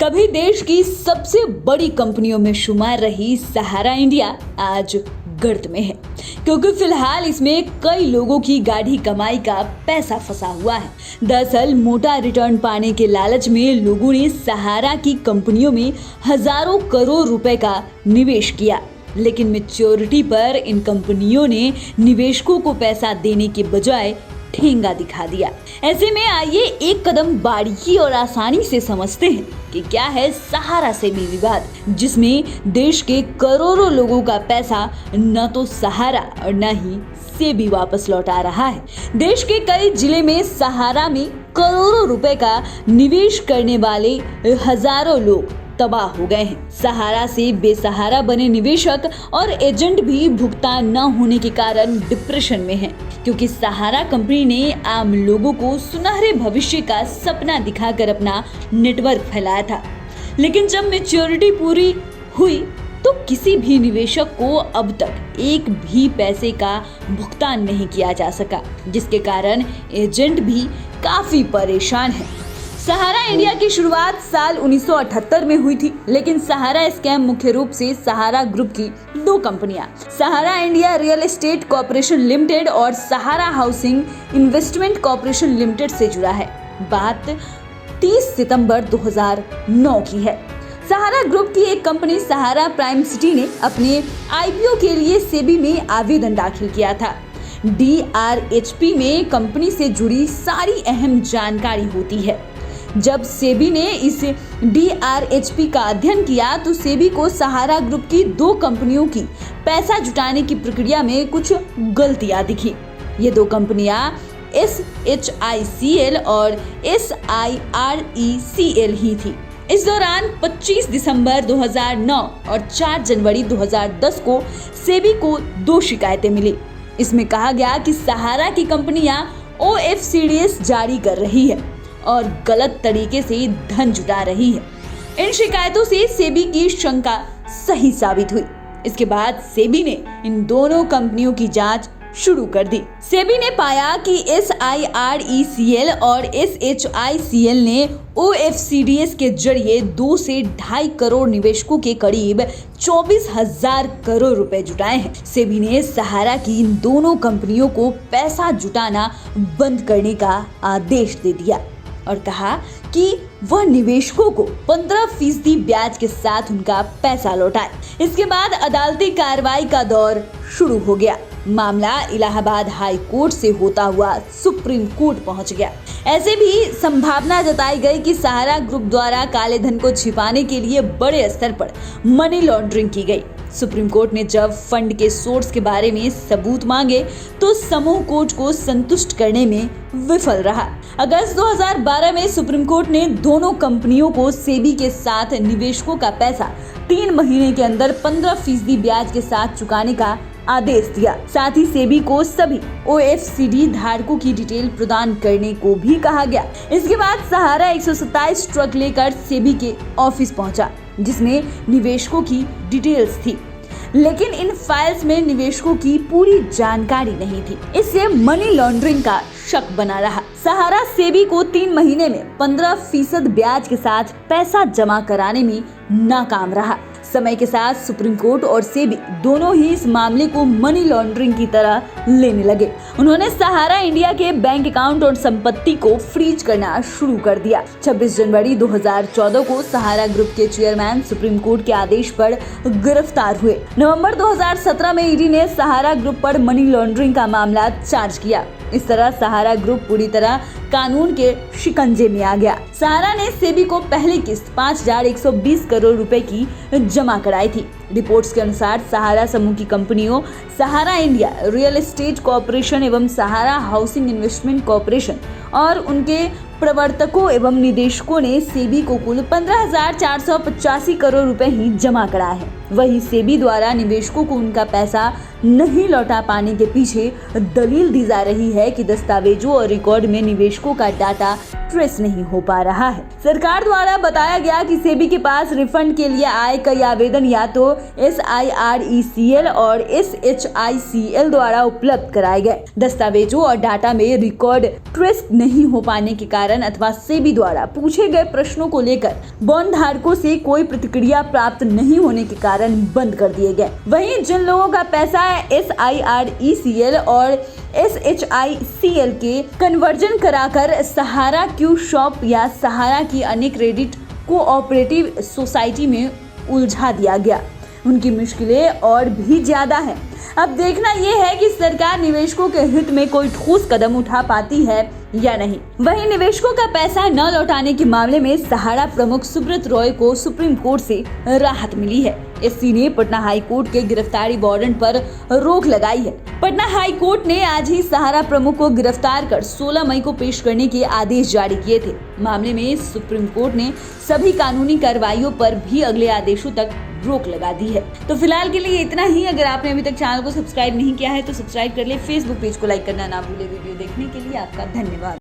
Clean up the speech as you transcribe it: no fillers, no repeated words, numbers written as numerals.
कभी देश की सबसे बड़ी कंपनियों में शुमार रही सहारा इंडिया आज गर्त में है, क्योंकि फिलहाल इसमें कई लोगों की गाढ़ी कमाई का पैसा फंसा हुआ है। दरअसल मोटा रिटर्न पाने के लालच में लोगों ने सहारा की कंपनियों में हजारों करोड़ रुपए का निवेश किया, लेकिन मैच्योरिटी पर इन कंपनियों ने निवेशकों को पैसा देने के बजाय ठेंगा दिखा दिया। ऐसे में आइए एक कदम बारीकी और आसानी से समझते हैं कि क्या है सहारा सेबी विवाद, जिसमें देश के करोड़ों लोगों का पैसा न तो सहारा और न ही सेबी वापस लौटा रहा है। देश के कई जिले में सहारा में करोड़ों रुपए का निवेश करने वाले हजारों लोग तबाह हो गए हैं। सहारा से बेसहारा बने निवेशक और एजेंट भी भुगतान न होने के कारण डिप्रेशन में हैं, क्योंकि सहारा कंपनी ने आम लोगों को सुनहरे भविष्य का सपना दिखाकर अपना नेटवर्क फैलाया था। लेकिन जब मैच्योरिटी पूरी हुई तो किसी भी निवेशक को अब तक एक भी पैसे का भुगतान नहीं किया जा सका, जिसके कारण एजेंट भी काफी परेशान है। सहारा इंडिया की शुरुआत साल 1978 में हुई थी, लेकिन सहारा स्कैम मुख्य रूप से सहारा ग्रुप की दो कंपनियां Sahara India real estate corporation limited और Sahara housing investment corporation limited से जुड़ा है। बात 30 सितंबर 2009 की है। सहारा ग्रुप की एक कंपनी सहारा प्राइम सिटी ने अपने आईपीओ के लिए सेबी में आवेदन दाखिल किया था। DRHP में कंपनी से जुड़ी सारी अहम जानकारी होती है। जब सेबी ने इस DRHP का अध्ययन किया तो सेबी को सहारा ग्रुप की दो कंपनियों की पैसा जुटाने की प्रक्रिया में कुछ गलतियां दिखी। ये दो कंपनियां SHICL और SIRECL ही थी। इस दौरान 25 दिसंबर 2009 और 4 जनवरी 2010 को सेबी को दो शिकायतें मिली। इसमें कहा गया कि सहारा की कंपनियां OFCDS जारी कर रही है और गलत तरीके से धन जुटा रही है। इन शिकायतों से सेबी की शंका सही साबित हुई। इसके बाद सेबी ने इन दोनों कंपनियों की जांच शुरू कर दी। सेबी ने पाया कि SIRECL और SHICL ने OFCDS के जरिए 2 से 2.5 करोड़ निवेशकों के करीब 24,000 करोड़ रुपए जुटाए हैं। सेबी ने सहारा की इन दोनों कंपनियों को पैसा जुटाना बंद करने का आदेश दे दिया और कहा कि वह निवेशकों को 15% ब्याज के साथ उनका पैसा लौटाए। इसके बाद अदालती कार्रवाई का दौर शुरू हो गया। मामला इलाहाबाद हाई कोर्ट से होता हुआ सुप्रीम कोर्ट पहुंच गया। ऐसे भी संभावना जताई गई कि सहारा ग्रुप द्वारा काले धन को छिपाने के लिए बड़े स्तर पर मनी लॉन्ड्रिंग की गई। सुप्रीम कोर्ट ने जब फंड के सोर्स के बारे में सबूत मांगे तो समूह कोर्ट को संतुष्ट करने में विफल रहा। अगस्त 2012 में सुप्रीम कोर्ट ने दोनों कंपनियों को सेबी के साथ निवेशकों का पैसा 3 महीने के अंदर 15% ब्याज के साथ चुकाने का आदेश दिया। साथ ही सेबी को सभी OFCD धारकों की डिटेल प्रदान करने को भी कहा गया। इसके बाद सहारा 127 ट्रक लेकर सेबी के ऑफिस पहुंचा, जिसमें निवेशकों की डिटेल्स थी, लेकिन इन फाइल्स में निवेशकों की पूरी जानकारी नहीं थी। इससे मनी लॉन्ड्रिंग का शक बना रहा। सहारा सेबी को 3 महीने में 15% ब्याज के साथ पैसा जमा कराने में नाकाम रहा। समय के साथ सुप्रीम कोर्ट और सेबी दोनों ही इस मामले को मनी लॉन्ड्रिंग की तरह लेने लगे। उन्होंने सहारा इंडिया के बैंक अकाउंट और संपत्ति को फ्रीज करना शुरू कर दिया। 26 जनवरी 2014 को सहारा ग्रुप के चेयरमैन सुप्रीम कोर्ट के आदेश पर गिरफ्तार हुए। नवंबर 2017 में ईडी ने सहारा ग्रुप पर मनी लॉन्ड्रिंग का मामला चार्ज किया। इस तरह सहारा ग्रुप पूरी तरह कानून के शिकंजे में आ गया। सहारा ने सेबी को पहली किस्त 5,120 करोड़ रुपए की जमा कराई थी। रिपोर्ट्स के अनुसार सहारा समूह की कंपनियों सहारा इंडिया रियल एस्टेट कॉर्पोरेशन एवं सहारा हाउसिंग इन्वेस्टमेंट कॉर्पोरेशन और उनके प्रवर्तकों एवं निदेशकों ने सेबी को कुल 15,485 करोड़ रुपए ही जमा कराए हैं। वहीं सेबी द्वारा निवेशकों को उनका पैसा नहीं लौटा पाने के पीछे दलील दी जा रही है कि दस्तावेजों और रिकॉर्ड में निवेशकों का डाटा ट्रेस नहीं हो पा रहा है। सरकार द्वारा बताया गया कि सेबी के पास रिफंड के लिए आए कई आवेदन या तो SIRECL और SHICL द्वारा उपलब्ध कराए गए। दस्तावेजों और डाटा में रिकॉर्ड ट्रेस नहीं हो पाने के कारण प्राधिकरण अथवा सेबी द्वारा पूछे गए प्रश्नों को लेकर बॉन्ड धारकों से कोई प्रतिक्रिया प्राप्त नहीं होने के कारण बंद कर दिए गए। वहीं जिन लोगों का पैसा SIRECL और SHICL के कन्वर्जन कराकर सहारा क्यू शॉप या सहारा की अन्य क्रेडिट कोऑपरेटिव सोसाइटी में उलझा दिया गया, उनकी मुश्किलें और भी ज्यादा हैं। अब देखना यह है कि सरकार निवेशकों के हित में कोई ठोस कदम उठा पाती है या नहीं। वहीं निवेशकों का पैसा न लौटाने के मामले में सहारा प्रमुख सुब्रत रॉय को सुप्रीम कोर्ट से राहत मिली है। एससी ने पटना हाई कोर्ट के गिरफ्तारी वारंट पर रोक लगाई है। पटना हाई कोर्ट ने आज ही सहारा प्रमुख को गिरफ्तार कर 16 मई को पेश करने के आदेश जारी किए थे। मामले में सुप्रीम कोर्ट ने सभी कानूनी कार्रवाइयों पर भी अगले आदेशों तक रोक लगा दी है। तो फिलहाल के लिए इतना ही। अगर आपने अभी तक चैनल को सब्सक्राइब नहीं किया है तो सब्सक्राइब कर ले। फेसबुक पेज को लाइक करना ना भूले। वीडियो देखने के लिए आपका धन्यवाद।